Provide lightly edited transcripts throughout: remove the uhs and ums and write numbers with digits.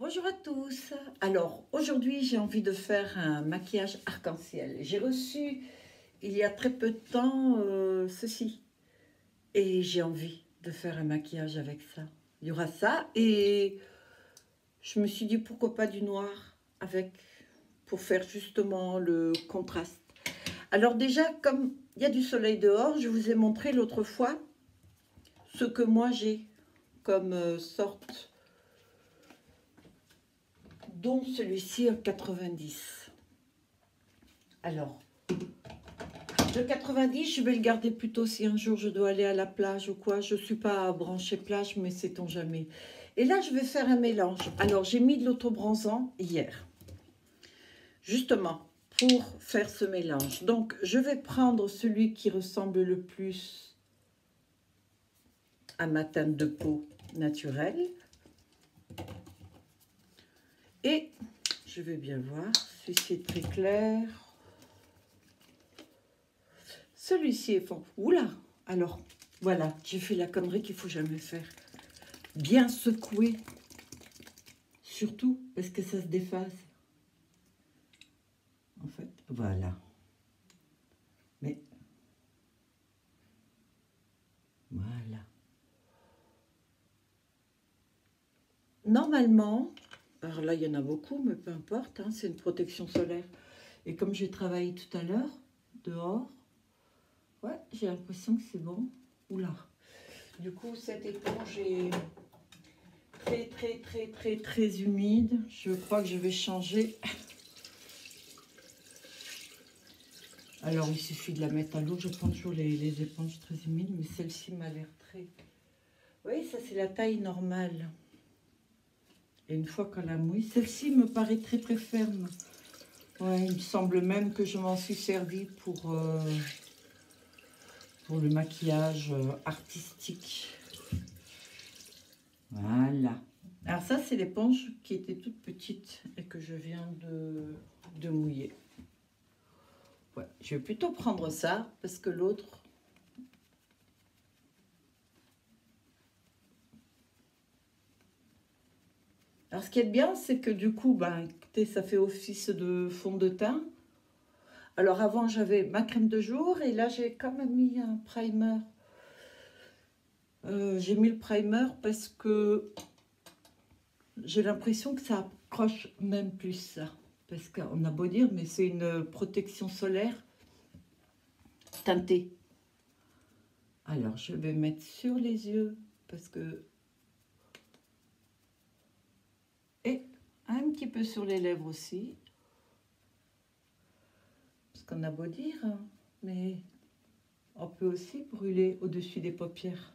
Bonjour à tous. Alors aujourd'hui j'ai envie de faire un maquillage arc-en-ciel. J'ai reçu il y a très peu de temps ceci et j'ai envie de faire un maquillage avec ça. Il y aura ça et je me suis dit pourquoi pas du noir avec pour faire justement le contraste. Alors déjà comme il y a du soleil dehors, je vous ai montré l'autre fois ce que moi j'ai comme sorte, dont celui-ci en 90. Alors, le 90, je vais le garder plutôt si un jour je dois aller à la plage ou quoi. Je ne suis pas branchée plage, mais sait-on jamais. Et là, je vais faire un mélange. Alors, j'ai mis de l'autobronzant hier, justement, pour faire ce mélange. Donc, je vais prendre celui qui ressemble le plus à ma teinte de peau naturelle. Et je vais bien voir, celui-ci est très clair. Celui-ci est fort. Oula! Alors, voilà, j'ai fait la connerie qu'il ne faut jamais faire. Bien secouer. Surtout parce que ça se déphase. En fait, voilà. Mais, voilà. Normalement, alors là, il y en a beaucoup, mais peu importe, hein, c'est une protection solaire. Et comme j'ai travaillé tout à l'heure, dehors, ouais, j'ai l'impression que c'est bon. Oula. Du coup, cette éponge est très humide. Je crois que je vais changer. Alors, il suffit de la mettre à l'eau. Je prends toujours les éponges très humides, mais celle-ci m'a l'air très... Oui, ça, c'est la taille normale. Et une fois qu'elle a mouillé, celle-ci me paraît très ferme. Ouais, il me semble même que je m'en suis servi pour le maquillage artistique. Voilà. Alors ça, c'est l'éponge qui était toute petite et que je viens de mouiller. Ouais, je vais plutôt prendre ça parce que l'autre... Alors ce qui est bien, c'est que du coup, ben, écoutez, ça fait office de fond de teint. Alors avant, j'avais ma crème de jour et là, j'ai quand même mis un primer. J'ai mis le primer parce que j'ai l'impression que ça accroche même plus ça. Parce qu'on a beau dire, mais c'est une protection solaire teintée. Alors, je vais mettre sur les yeux parce que... Et un petit peu sur les lèvres aussi. Parce qu'on a beau dire, hein, mais on peut aussi brûler au-dessus des paupières.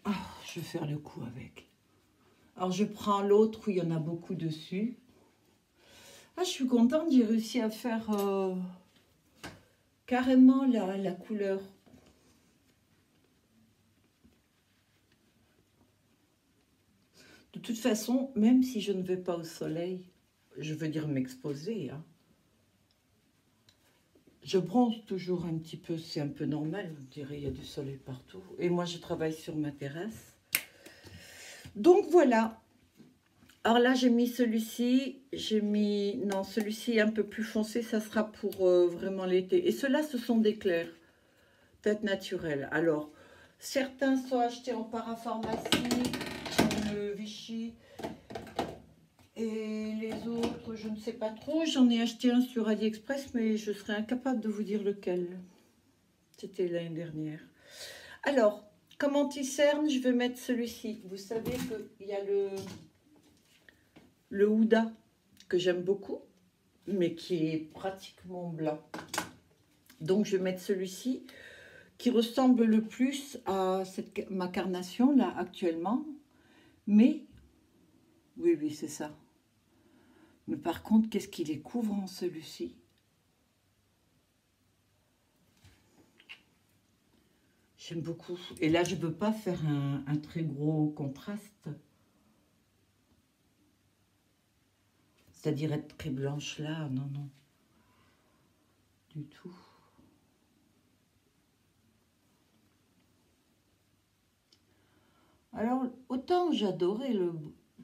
Oh, je vais faire le coup avec. Alors, je prends l'autre où il y en a beaucoup dessus. Ah, je suis contente, j'ai réussi à faire carrément la couleur. De toute façon, même si je ne vais pas au soleil, je veux dire m'exposer, hein, je bronze toujours un petit peu, c'est un peu normal, vous direz, il y a du soleil partout. Et moi, je travaille sur ma terrasse. Donc voilà. Alors là, j'ai mis celui-ci, j'ai mis... Non, celui-ci un peu plus foncé, ça sera pour vraiment l'été. Et ceux-là, ce sont des clairs, tête naturelle. Alors, certains sont achetés en parapharmacie, comme le Vichy. Et les autres, je ne sais pas trop. J'en ai acheté un sur AliExpress, mais je serais incapable de vous dire lequel. C'était l'année dernière. Alors, comme anti-cerne, je vais mettre celui-ci. Vous savez qu'il y a le Huda, que j'aime beaucoup, mais qui est pratiquement blanc. Donc, je vais mettre celui-ci, qui ressemble le plus à ma carnation, là, actuellement. Mais, oui, c'est ça. Mais par contre, qu'est-ce qu'il est couvrant, celui-ci? J'aime beaucoup. Et là, je ne veux pas faire un très gros contraste. C'est-à-dire être très blanche là. Non. Du tout. Alors, autant j'adorais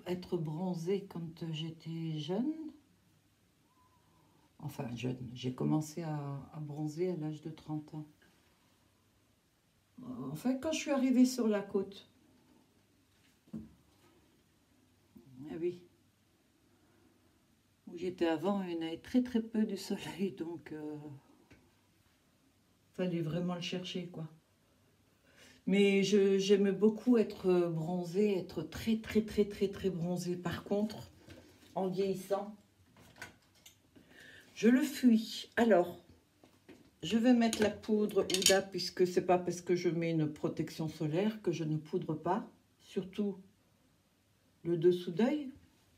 être bronzée quand j'étais jeune. Enfin, jeune. J'ai commencé à bronzer à l'âge de 30 ans. En fait, quand je suis arrivée sur la côte. Ah oui. Où j'étais avant, il y en avait très très peu du soleil, donc fallait vraiment le chercher, quoi. Mais j'aimais beaucoup être bronzée, être très très très très très bronzée. Par contre, en vieillissant, je le fuis. Alors, je vais mettre la poudre Huda, puisque c'est pas parce que je mets une protection solaire que je ne poudre pas. Surtout le dessous d'œil,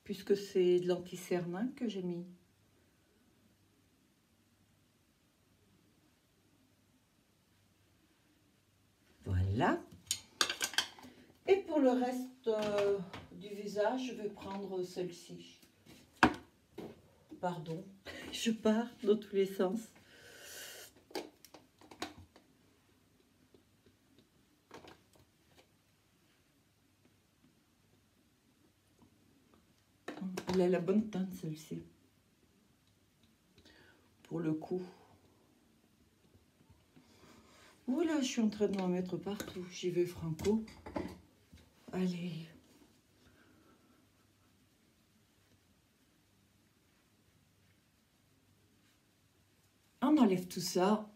puisque c'est de l'anti-cernin que j'ai mis. Voilà. Et pour le reste du visage, je vais prendre celle-ci. Pardon, je pars dans tous les sens. Elle a la bonne teinte, celle-ci. Pour le coup. Oula, je suis en train de m'en mettre partout. J'y vais franco. Allez. On enlève tout ça.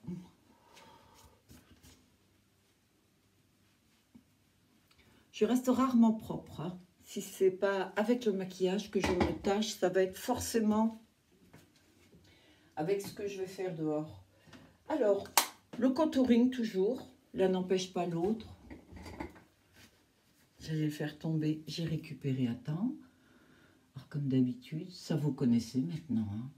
Je reste rarement propre. Hein. Si c'est pas avec le maquillage que je me tâche, ça va être forcément avec ce que je vais faire dehors. Alors, le contouring toujours. L'un n'empêche pas l'autre. J'allais le faire tomber. J'ai récupéré à temps. Alors, comme d'habitude, ça vous connaissez maintenant. Hein.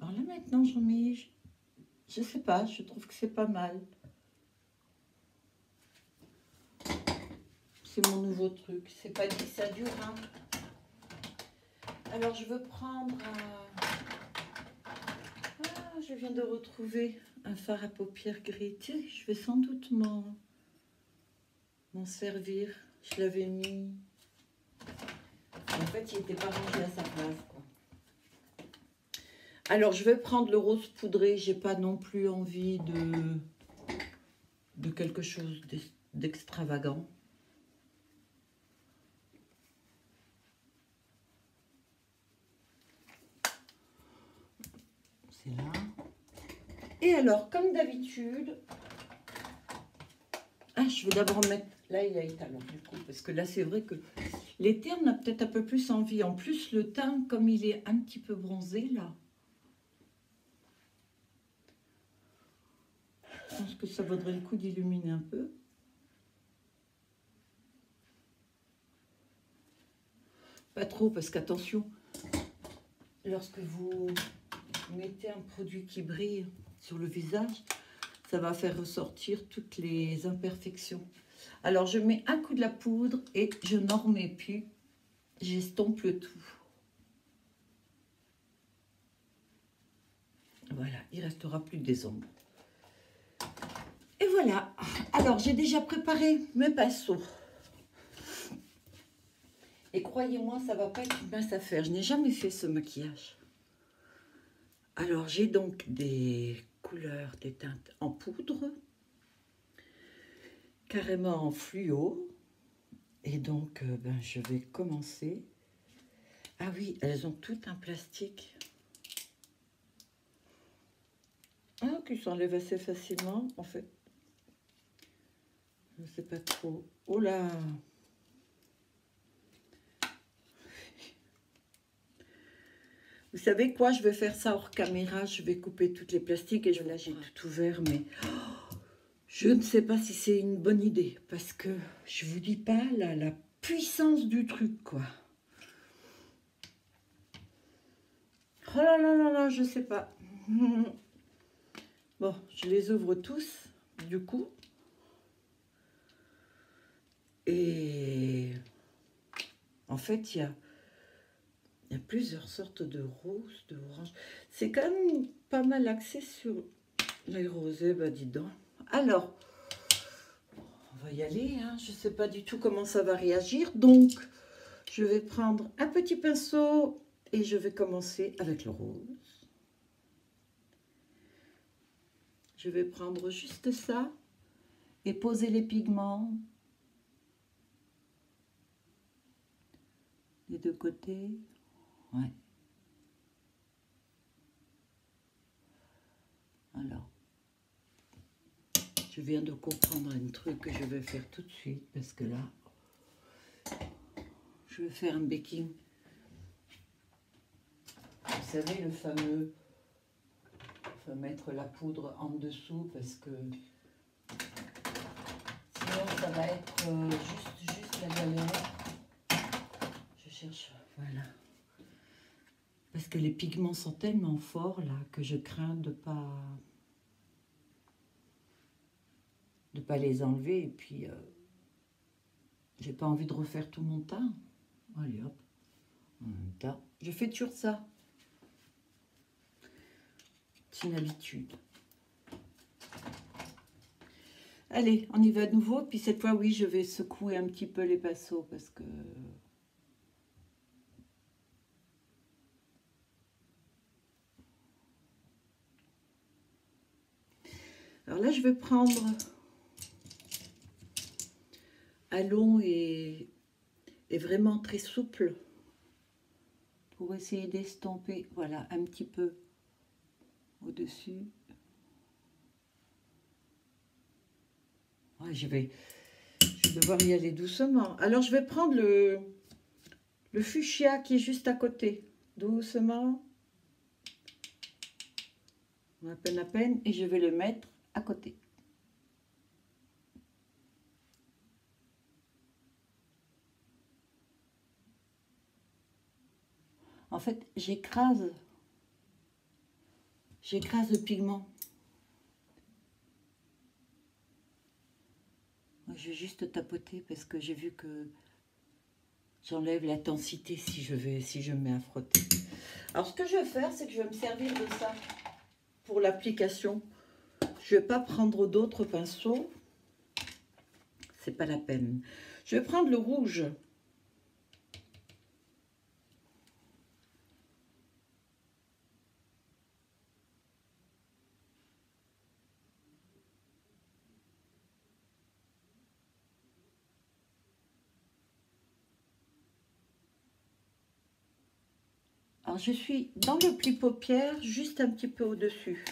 Alors là, maintenant, j'en mets... Je sais pas, je trouve que c'est pas mal. C'est mon nouveau truc. C'est pas dit que ça dure. Hein. Alors, je veux prendre... Ah, je viens de retrouver un fard à paupières gris. Tiens, je vais sans doute m'en servir. Je l'avais mis... En fait, il n'était pas rangé à sa place, quoi. Alors, je vais prendre le rose poudré. J'ai pas non plus envie de quelque chose d'extravagant. C'est là. Et alors, comme d'habitude... Ah, je vais d'abord mettre l'highlight alors, du coup, parce que là, c'est vrai que l'été, on a peut-être un peu plus envie. En plus, le teint, comme il est un petit peu bronzé, là, je pense que ça vaudrait le coup d'illuminer un peu. Pas trop, parce qu'attention, lorsque vous mettez un produit qui brille sur le visage, ça va faire ressortir toutes les imperfections. Alors, je mets un coup de la poudre et je n'en remets plus. J'estompe le tout. Voilà, il restera plus que des ombres. Et voilà. Alors, j'ai déjà préparé mes pinceaux. Et croyez-moi, ça va pas être une mince affaire. Je n'ai jamais fait ce maquillage. Alors, j'ai donc des couleurs, des teintes en poudre, carrément en fluo. Et donc, je vais commencer. Ah oui, elles ont tout un plastique. Ah, qui s'enlève assez facilement, en fait. Je ne sais pas trop. Oh là! Vous savez quoi? Je vais faire ça hors caméra. Je vais couper toutes les plastiques et là, j'ai tout ouvert, mais je ne sais pas si c'est une bonne idée parce que je vous dis pas la puissance du truc, quoi. Oh là là là là, je sais pas. Bon, je les ouvre tous, du coup. Et En fait, il y a plusieurs sortes de roses, de oranges. C'est quand même pas mal axé sur les rosés, bah dis donc. Alors, on va y aller, hein. Je ne sais pas du tout comment ça va réagir. Donc, je vais prendre un petit pinceau et je vais commencer avec le rose. Je vais prendre juste ça et poser les pigments des deux côtés. Ouais. Alors, je viens de comprendre un truc que je vais faire tout de suite parce que là, je vais faire un baking. Vous savez, le fameux, il faut mettre la poudre en dessous parce que sinon ça va être juste la galère. Je cherche, voilà. Parce que les pigments sont tellement forts là que je crains de pas les enlever et puis j'ai pas envie de refaire tout mon teint. Allez hop, en même temps, je fais toujours ça. C'est une habitude. Allez, on y va de nouveau. Puis cette fois, oui, je vais secouer un petit peu les pinceaux parce que... Alors là, je vais prendre un long et vraiment très souple pour essayer d'estomper, voilà, un petit peu au-dessus. Ouais, je vais devoir y aller doucement. Alors, je vais prendre le fuchsia qui est juste à côté. Doucement. À peine. Et je vais le mettre à côté. En fait, j'écrase le pigment. Je vais juste tapoter parce que j'ai vu que j'enlève l'intensité si je me mets à frotter. Alors ce que je vais faire, c'est que je vais me servir de ça pour l'application. Je ne vais pas prendre d'autres pinceaux. C'est pas la peine. Je vais prendre le rouge. Alors je suis dans le pli paupière, juste un petit peu au-dessus.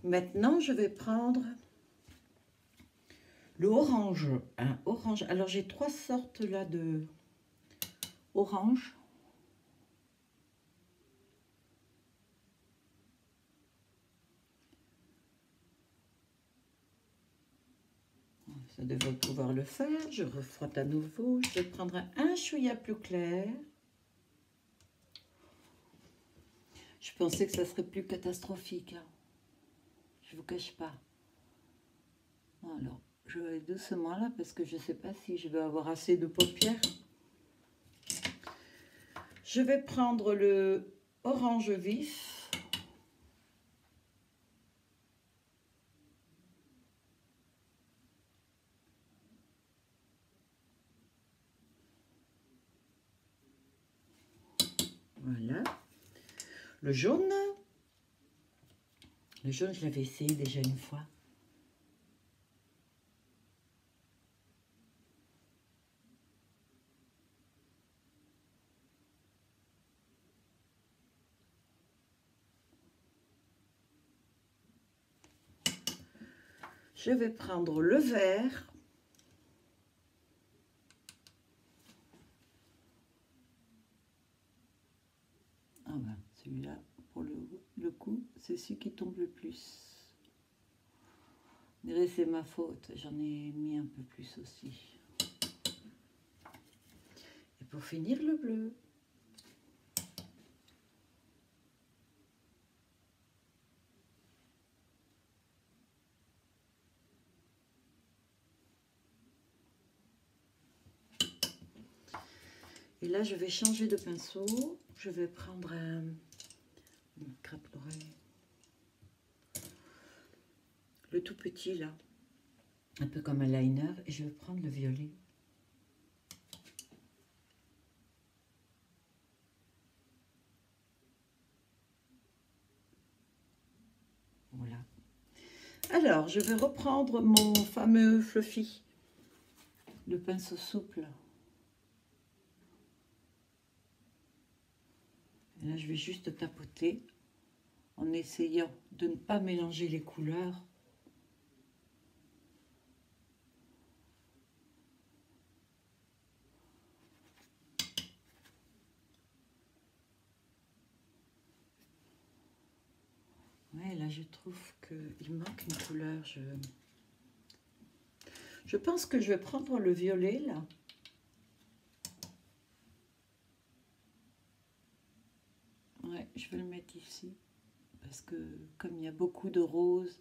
Maintenant, je vais prendre le orange. Un orange. Alors j'ai trois sortes là de orange. Ça devrait pouvoir le faire. Je refrotte à nouveau. Je vais prendre un chouïa plus clair. Je pensais que ça serait plus catastrophique. Hein. Je vous cache pas. Alors, je vais aller doucement là parce que je ne sais pas si je vais avoir assez de paupières. Je vais prendre le orange vif. Voilà. Le jaune. Le jaune, je l'avais essayé déjà une fois. Je vais prendre le vert. Ah ben, celui-là, pour le coup, c'est celui qui tombe le plus. C'est ma faute, j'en ai mis un peu plus aussi. Et pour finir, le bleu. Et là, je vais changer de pinceau. Je vais prendre un... Crêpe l'oreille. Le tout petit, là. Un peu comme un liner. Et je vais prendre le violet. Voilà. Alors, je vais reprendre mon fameux fluffy. Le pinceau souple. Et là, je vais juste tapoter en essayant de ne pas mélanger les couleurs. Ouais, là, je trouve qu'il manque une couleur. Je pense que je vais prendre le violet, là. Ouais, je vais le mettre ici. Parce que comme il y a beaucoup de roses,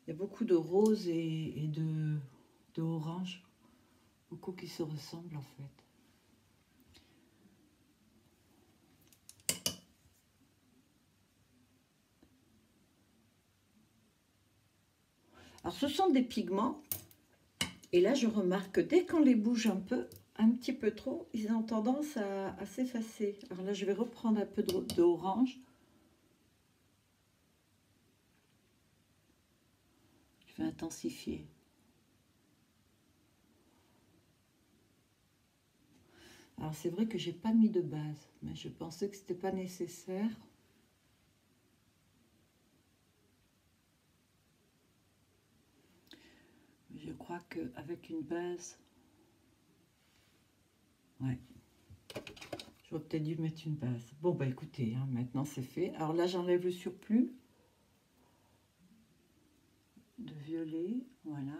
il y a beaucoup de roses et de orange. Beaucoup qui se ressemblent en fait. Alors ce sont des pigments. Et là je remarque que dès qu'on les bouge un petit peu trop, ils ont tendance à s'effacer. Alors là je vais reprendre un peu d'orange. Je vais intensifier. Alors c'est vrai que j'ai pas mis de base, mais je pensais que c'était pas nécessaire. Je crois qu'avec une base, ouais, j'aurais peut-être dû mettre une base. Bon bah écoutez, hein, maintenant c'est fait. Alors là j'enlève le surplus de violet, voilà.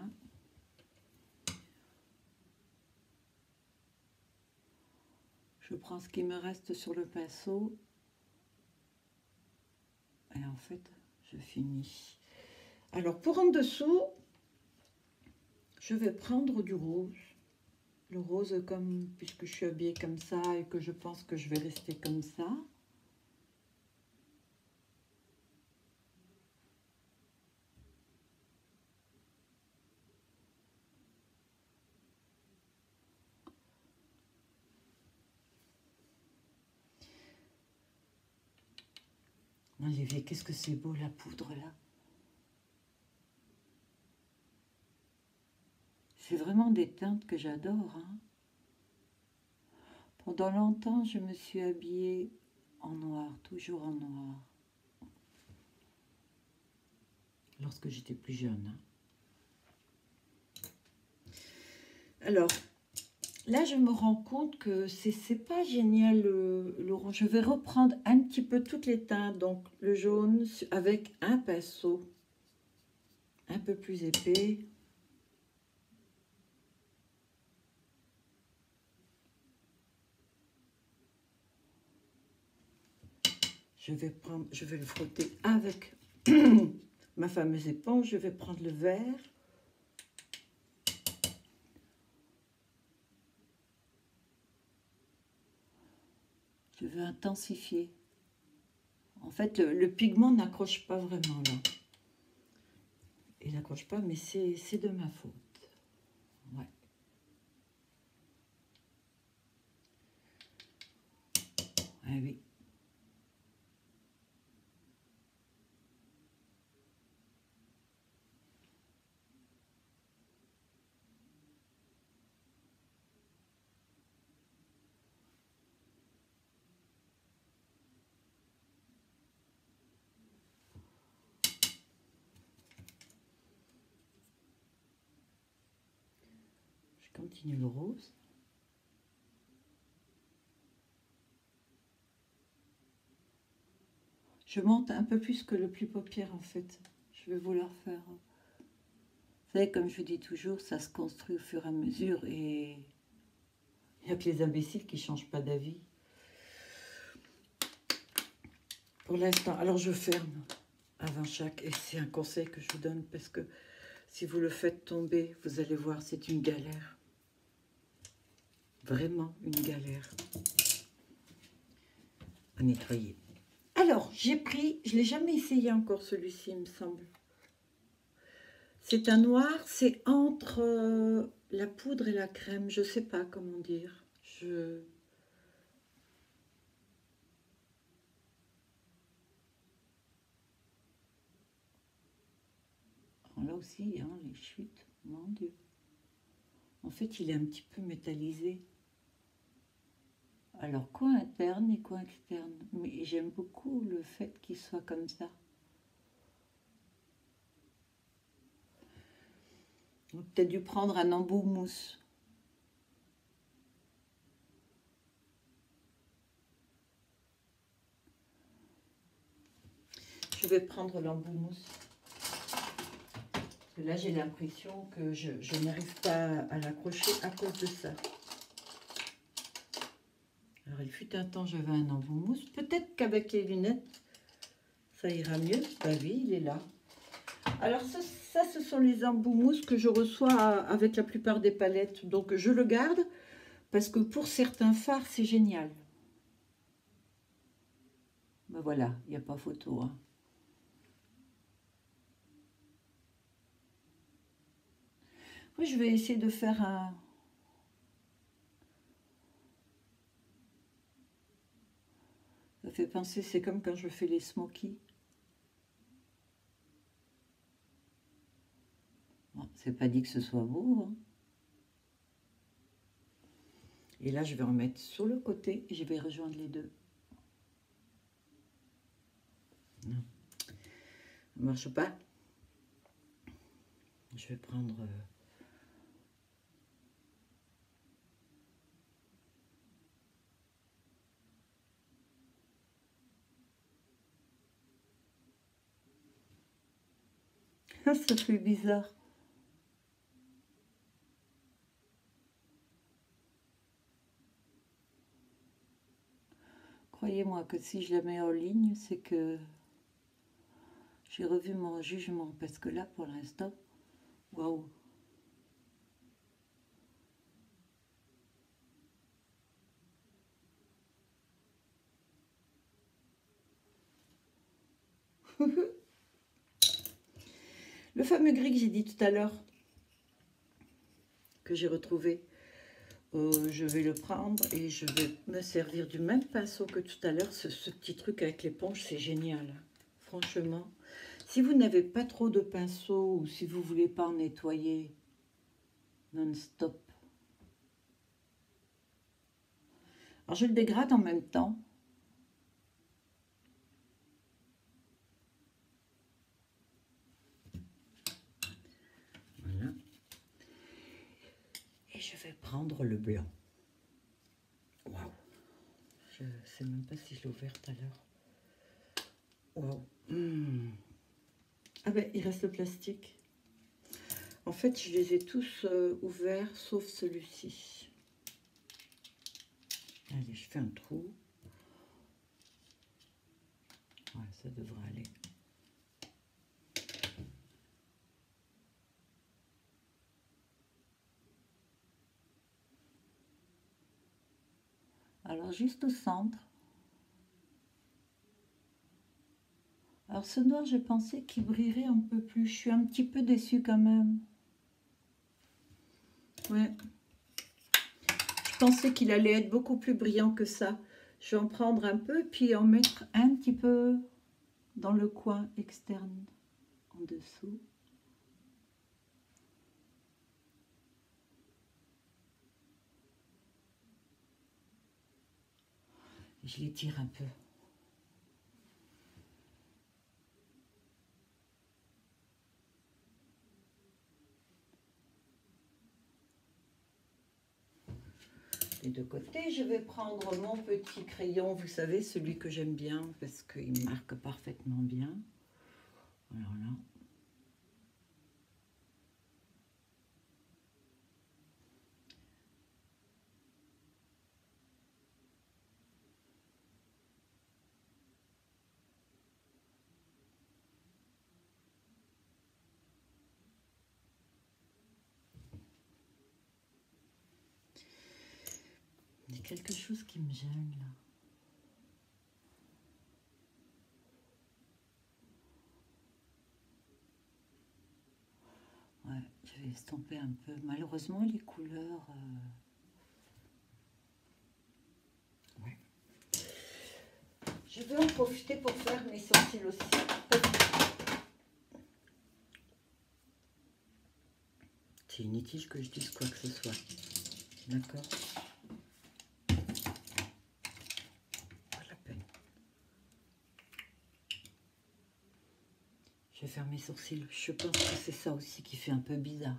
Je prends ce qui me reste sur le pinceau et en fait je finis. Alors pour en dessous, je vais prendre du rose. Le rose comme, puisque je suis habillée comme ça et que je pense que je vais rester comme ça. Olivier, qu'est-ce que c'est beau la poudre là. C'est vraiment des teintes que j'adore. Hein. Pendant longtemps, je me suis habillée en noir, toujours en noir. Lorsque j'étais plus jeune. Hein. Alors, là, je me rends compte que c'est pas génial le rond. Je vais reprendre un petit peu toutes les teintes, donc le jaune avec un pinceau un peu plus épais. Je vais le frotter avec ma fameuse éponge. Je vais prendre le vert. Je vais intensifier. En fait, le pigment n'accroche pas vraiment là. Il n'accroche pas, mais c'est de ma faute. Ouais. Ah oui. Je continue le rose. Je monte un peu plus que le pli paupière en fait. Je vais vouloir faire... Vous savez, comme je vous dis toujours, ça se construit au fur et à mesure et il n'y a que les imbéciles qui ne changent pas d'avis. Pour l'instant, alors je ferme avant chaque, et c'est un conseil que je vous donne parce que Si vous le faites tomber, vous allez voir, c'est une galère. Vraiment une galère à nettoyer. Alors, j'ai pris, je ne l'ai jamais essayé encore celui-ci, il me semble. C'est un noir, c'est entre la poudre et la crème, je ne sais pas comment dire. Alors là aussi, hein, les chutes, mon Dieu. En fait, il est un petit peu métallisé. Alors, coin interne et coin externe. Mais j'aime beaucoup le fait qu'il soit comme ça. On a peut-être dû prendre un embout mousse. Je vais prendre l'embout mousse. Parce que là, j'ai l'impression que je n'arrive pas à l'accrocher à cause de ça. Alors, il fut un temps, j'avais un embout mousse. Peut-être qu'avec les lunettes, ça ira mieux. Bah oui, il est là. Alors, ça, ce sont les embouts mousse que je reçois avec la plupart des palettes. Donc, je le garde parce que pour certains fards, c'est génial. Ben voilà, il n'y a pas photo. Hein. Moi, je vais essayer de faire un... Ça fait penser, c'est comme quand je fais les smokies. Bon, c'est pas dit que ce soit beau. Hein. Et là, je vais en mettre sur le côté et je vais rejoindre les deux. Non, ça ne marche pas. Je vais prendre... ça fait bizarre. Croyez-moi que si je la mets en ligne, c'est que j'ai revu mon jugement. Parce que là, pour l'instant, waouh. Le fameux gris que j'ai dit tout à l'heure, que j'ai retrouvé, je vais le prendre et je vais me servir du même pinceau que tout à l'heure. Ce petit truc avec l'éponge, c'est génial. Franchement, si vous n'avez pas trop de pinceaux ou si vous ne voulez pas en nettoyer non-stop. Alors, je le dégrade en même temps. Voilà. Et je vais prendre le blanc. Waouh. Je ne sais même pas si je l'ai ouvert tout à l'heure. Waouh. Ah ben, il reste le plastique. En fait, je les ai tous ouverts, sauf celui-ci. Allez, je fais un trou. Ouais, ça devrait aller. Alors, juste au centre. Alors, ce noir, je pensais qu'il brillerait un peu plus. Je suis un petit peu déçue quand même. Ouais. Je pensais qu'il allait être beaucoup plus brillant que ça. Je vais en prendre un peu, puis en mettre un petit peu dans le coin externe, en dessous. Je l'étire un peu. Les deux côtés, je vais prendre mon petit crayon, vous savez, celui que j'aime bien, parce qu'il marque parfaitement bien. Alors là. quelque chose qui me gêne là. Ouais, je vais estomper un peu. Malheureusement, les couleurs... Ouais. Je vais en profiter pour faire mes sourcils aussi. C'est inutile que je dise quoi que ce soit. D'accord? Pas la peine. Je vais faire mes sourcils. Je pense que c'est ça aussi qui fait un peu bizarre.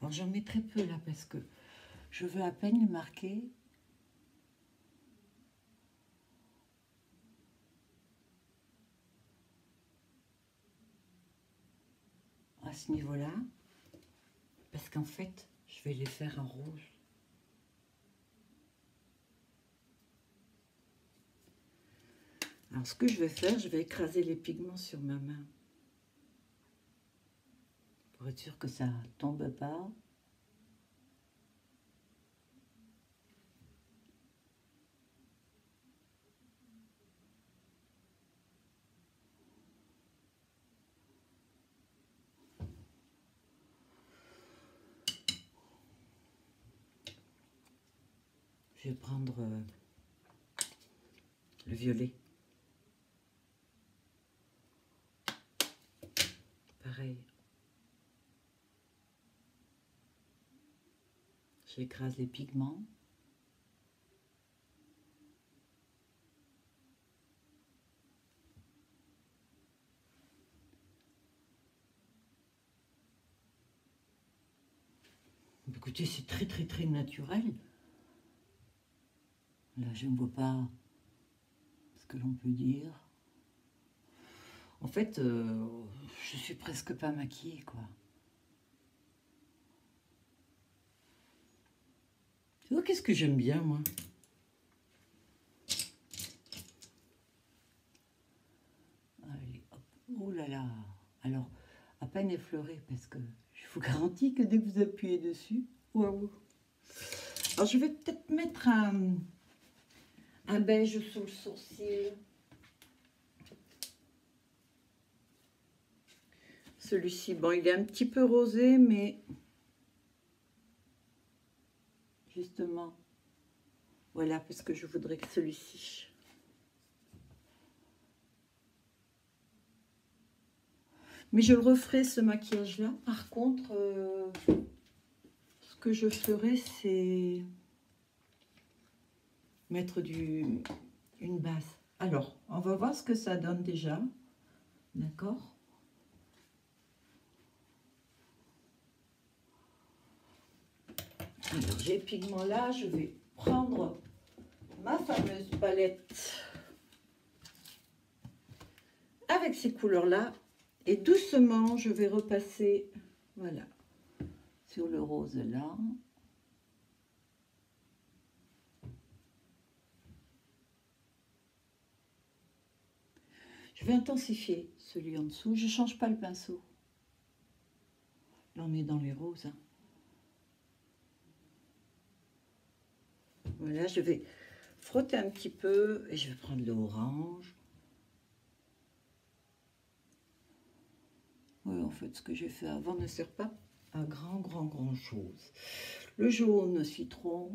Alors j'en mets très peu là parce que je veux à peine les marquer. À ce niveau-là. Parce qu'en fait, je vais les faire en rouge. Alors ce que je vais faire, je vais écraser les pigments sur ma main. Pour être sûr que ça tombe pas. Je vais prendre le violet. Pareil. J'écrase les pigments. Écoutez, c'est très naturel. Là, je ne vois pas ce que l'on peut dire. En fait, je suis presque pas maquillée, quoi. Tu vois, qu'est-ce que j'aime bien, moi? Allez, hop. Oh là là. Alors, à peine effleuré, parce que je vous garantis que dès que vous appuyez dessus, waouh. Alors, je vais peut-être mettre un beige sous le sourcil. Celui-ci, bon, il est un petit peu rosé, mais justement, voilà, parce que je voudrais que celui-ci. Mais je le referai, ce maquillage-là. Par contre, ce que je ferai, c'est mettre une base. Alors, on va voir ce que ça donne déjà. D'accord? Alors, j'ai le pigment là. Je vais prendre ma fameuse palette avec ces couleurs-là. Et doucement, je vais repasser, voilà, sur le rose là. Je vais intensifier celui en dessous. Je ne change pas le pinceau. Là, on est dans les roses. Hein. Voilà, je vais frotter un petit peu et je vais prendre l'orange. Oui, en fait, ce que j'ai fait avant ne sert pas à grand chose. Le jaune citron.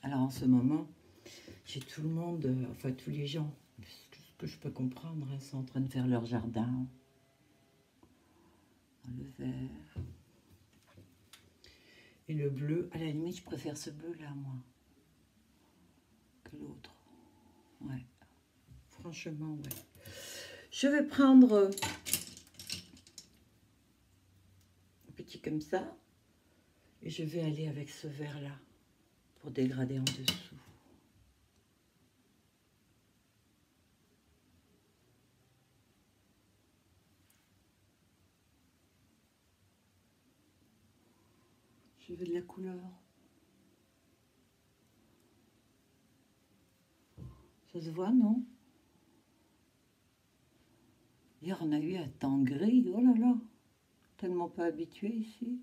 Alors, en ce moment, j'ai tout le monde, enfin tous les gens, ce que je peux comprendre, hein, sont en train de faire leur jardin. Le vert. Et le bleu, à la limite, je préfère ce bleu-là, moi, que l'autre. Ouais. Franchement, ouais. Je vais prendre un petit comme ça. Et je vais aller avec ce vert-là pour dégrader en dessous. Je veux de la couleur. Ça se voit, non? Hier, on a eu un temps gris. Oh là là, tellement pas habitué ici.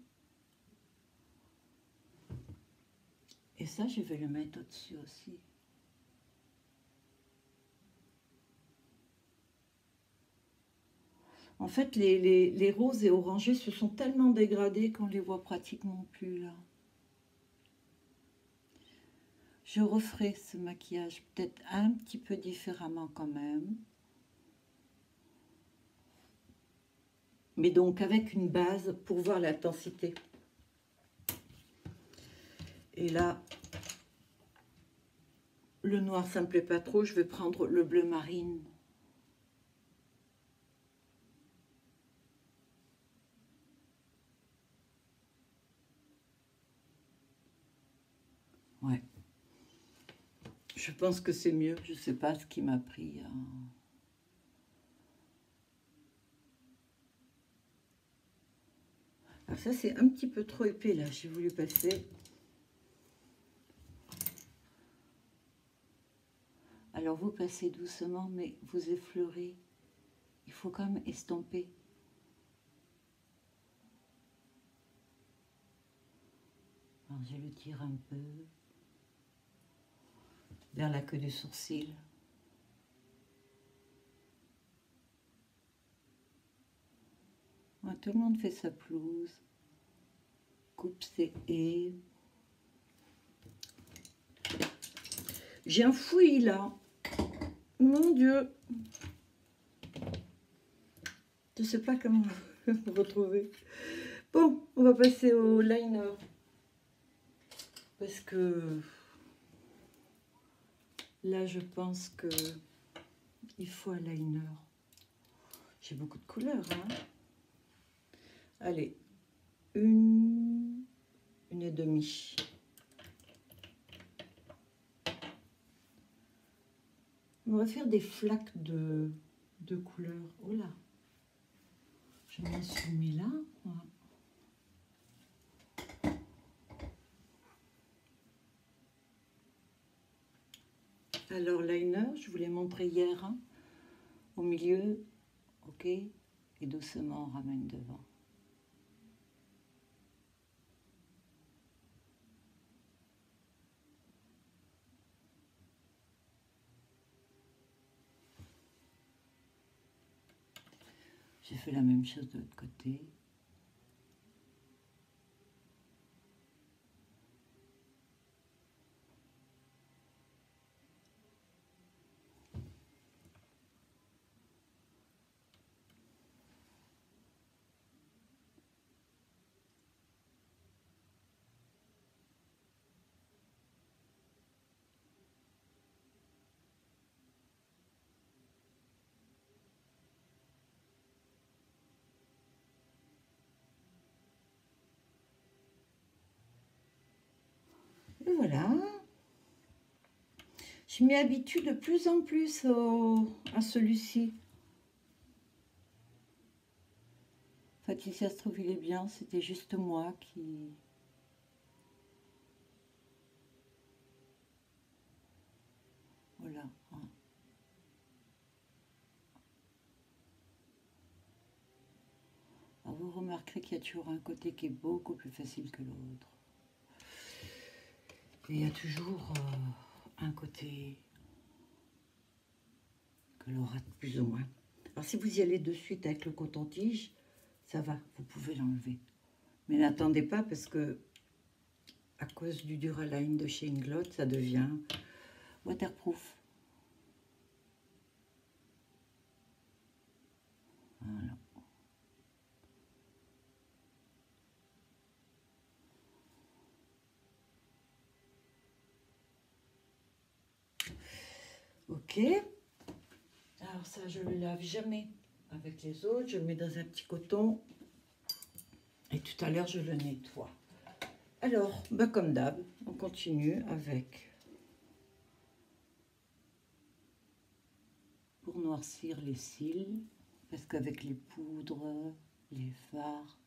Et ça, je vais le mettre au-dessus aussi. En fait, les roses et orangés se sont tellement dégradés qu'on les voit pratiquement plus là. Je referai ce maquillage peut-être un petit peu différemment quand même. Mais donc avec une base pour voir l'intensité. Et là, le noir ça me plaît pas trop, je vais prendre le bleu marine. Ouais. Je pense que c'est mieux, je sais pas ce qui m'a pris. Alors ça c'est un petit peu trop épais là, j'ai voulu passer. Alors vous passez doucement, mais vous effleurez. Il faut quand même estomper. Alors je le tire un peu vers la queue du sourcil. Ouais, tout le monde fait sa pelouse, coupe ses haies. J'ai un fouillis là. Mon Dieu. Je ne sais pas comment vous retrouver. Bon, on va passer au liner. Parce que là, je pense que il faut un liner. J'ai beaucoup de couleurs, hein. Allez, une et demie. On va faire des flaques de couleurs. Oh là, je m'en suis mis là. Alors, liner, je vous l'ai montré hier, hein, au milieu, ok, et doucement on ramène devant. J'ai fait la même chose de l'autre côté. Et voilà. Je m'y habitue de plus en plus à celui-ci. En fait, si ça se trouve, il est bien. C'était juste moi qui... Voilà. Alors, vous remarquerez qu'il y a toujours un côté qui est beaucoup plus facile que l'autre. Et il y a toujours un côté que l'on rate plus ou moins. Alors, si vous y allez de suite avec le coton-tige, ça va, vous pouvez l'enlever. Mais n'attendez pas parce que, à cause du Duraline de chez Inglot, ça devient waterproof. Voilà. Ok. Alors ça, je le lave jamais avec les autres. Je le mets dans un petit coton. Et tout à l'heure, je le nettoie. Alors, bah comme d'hab, on continue avec... Pour noircir les cils. Parce qu'avec les poudres, les fards,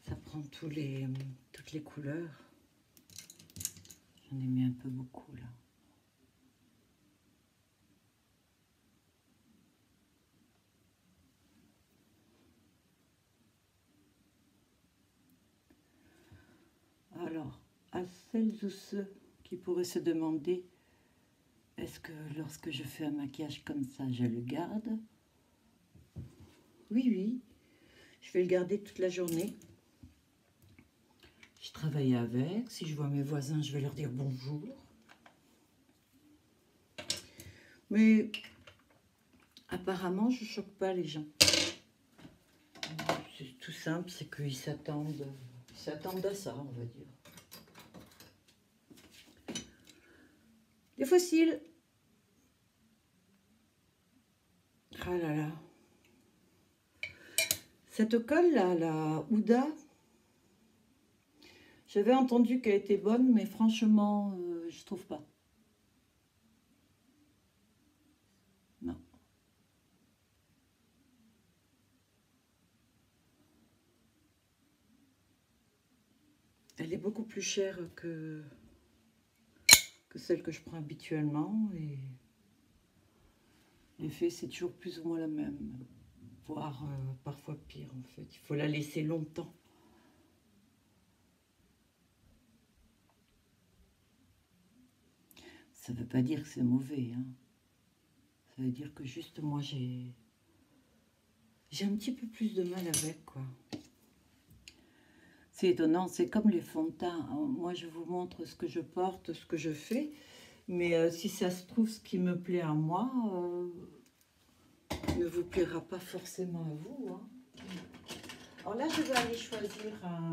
ça prend toutes les couleurs. J'en ai mis un peu beaucoup là. à celles ou ceux qui pourraient se demander, est-ce que lorsque je fais un maquillage comme ça, je le garde? Oui, oui, je vais le garder toute la journée. Je travaille avec, si je vois mes voisins, je vais leur dire bonjour. Mais apparemment, je ne choque pas les gens. C'est tout simple, c'est qu'ils s'attendent à ça, on va dire. Les fossiles. Ah là là. Cette colle là, la Huda, j'avais entendu qu'elle était bonne, mais franchement, je trouve pas. Non. Elle est beaucoup plus chère que celle que je prends habituellement, et l'effet c'est toujours plus ou moins la même, voire parfois pire en fait. Il faut la laisser longtemps. Ça ne veut pas dire que c'est mauvais, hein. Ça veut dire que juste moi j'ai un petit peu plus de mal avec, quoi. C'est étonnant, c'est comme les fonds de teint. Moi je vous montre ce que je porte, ce que je fais, mais si ça se trouve, ce qui me plaît à moi ne vous plaira pas forcément à vous, hein. Alors là je vais aller choisir un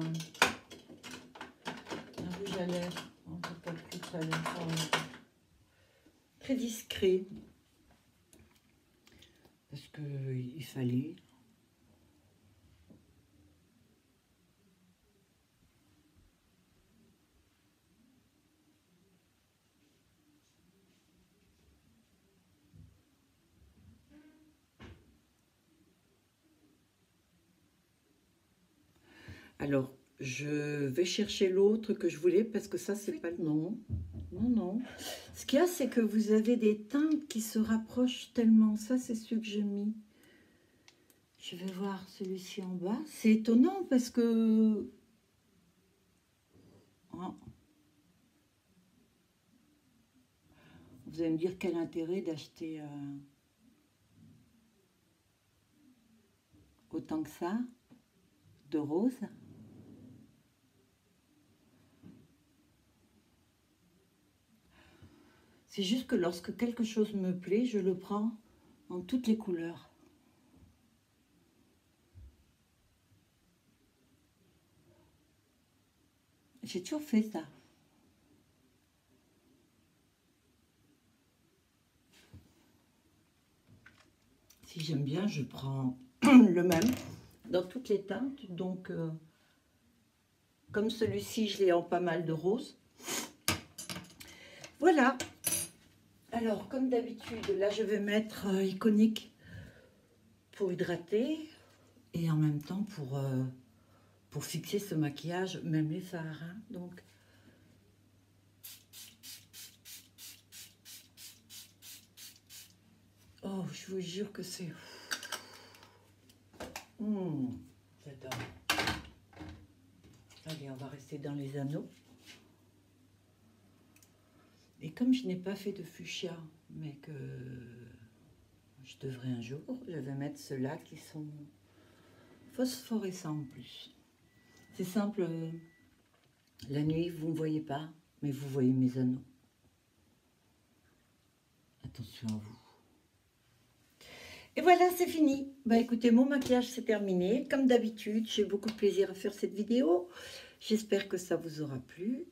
rouge à lèvres, en tout cas plus très discret, parce que il fallait. Alors, je vais chercher l'autre que je voulais parce que ça, c'est pas le nom. Non, non. Ce qu'il y a, c'est que vous avez des teintes qui se rapprochent tellement. Ça, c'est celui que j'ai mis. Je vais voir celui-ci en bas. C'est étonnant parce que... Oh. Vous allez me dire quel intérêt d'acheter autant que ça de rose. C'est juste que lorsque quelque chose me plaît, je le prends en toutes les couleurs. J'ai toujours fait ça. Si j'aime bien, je prends le même dans toutes les teintes. Donc, comme celui-ci, je l'ai en pas mal de rose. Voilà. Alors, comme d'habitude, là, je vais mettre Iconic pour hydrater et en même temps pour fixer ce maquillage, même les fards, hein. Donc, oh, je vous jure que c'est... J'adore. Allez, on va rester dans les anneaux. Et comme je n'ai pas fait de fuchsia, mais que je devrais un jour, je vais mettre ceux-là qui sont phosphorescents en plus. C'est simple, la nuit, vous ne me voyez pas, mais vous voyez mes anneaux. Attention à vous. Et voilà, c'est fini. Bah écoutez, mon maquillage c'est terminé. Comme d'habitude, j'ai beaucoup de plaisir à faire cette vidéo. J'espère que ça vous aura plu.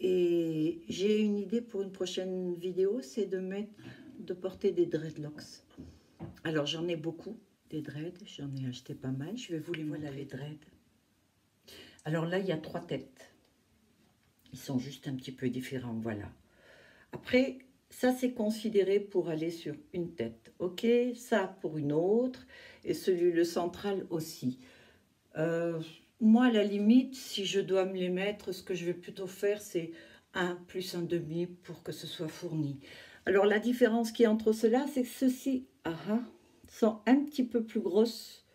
Et j'ai une idée pour une prochaine vidéo, c'est de porter des dreadlocks. Alors j'en ai beaucoup, des dreads, j'en ai acheté pas mal. Je vais vous les montrer. Voilà les dreads. Alors là, il y a 3 têtes. Ils sont juste un petit peu différents, voilà. Après, ça c'est considéré pour aller sur une tête, ok? Ça pour une autre, et celui, le central aussi. Moi, à la limite, si je dois me les mettre, ce que je vais plutôt faire, c'est 1 plus 1,5 pour que ce soit fourni. Alors, la différence qui est entre ceux-là, c'est que ceux-ci sont un petit peu plus grosses.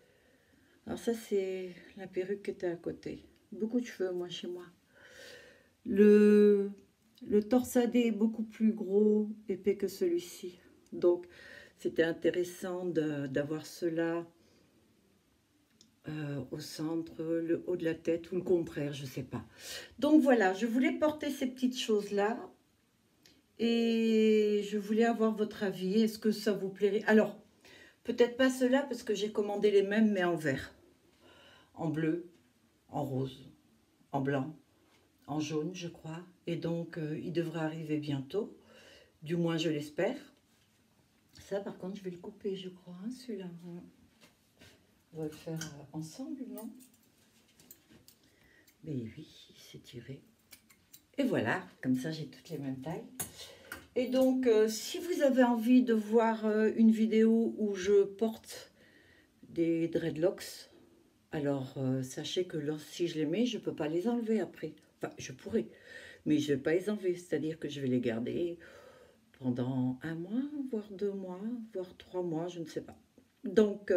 Alors ça, c'est la perruque qui était à côté. Beaucoup de cheveux, moi, chez moi. Le, le torsadé est beaucoup plus gros, épais que celui-ci. Donc, c'était intéressant d'avoir cela au centre, le haut de la tête ou le contraire, je ne sais pas. Donc voilà, je voulais porter ces petites choses-là et je voulais avoir votre avis. Est-ce que ça vous plairait? Alors, peut-être pas cela parce que j'ai commandé les mêmes mais en vert, en bleu, en rose, en blanc, en jaune, je crois. Et donc, il devrait arriver bientôt. Du moins, je l'espère. Ça, par contre, je vais le couper, je crois, hein, celui-là. On va le faire ensemble, non? Mais oui, il s'est tiré. Et voilà, comme ça, j'ai toutes les mêmes tailles. Et donc, si vous avez envie de voir une vidéo où je porte des dreadlocks, alors sachez que si je les mets, je ne peux pas les enlever après. Enfin, je pourrais, mais je ne vais pas les enlever. C'est-à-dire que je vais les garder pendant 1 mois, voire 2 mois, voire 3 mois, je ne sais pas. Donc,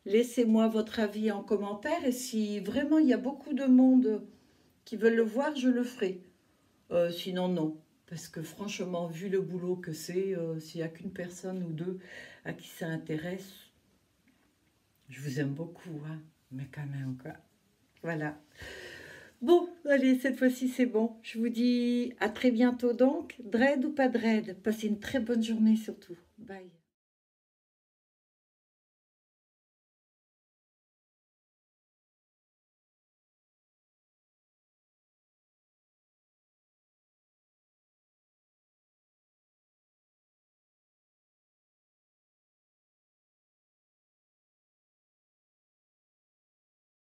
laissez-moi votre avis en commentaire et si vraiment il y a beaucoup de monde qui veulent le voir, je le ferai. Sinon, non. Parce que franchement, vu le boulot que c'est, s'il n'y a qu'une personne ou deux à qui ça intéresse, je vous aime beaucoup, hein, mais quand même, quoi. Voilà. Bon, allez, cette fois-ci, c'est bon. Je vous dis à très bientôt donc. Dread ou pas dread, passez une très bonne journée surtout. Bye.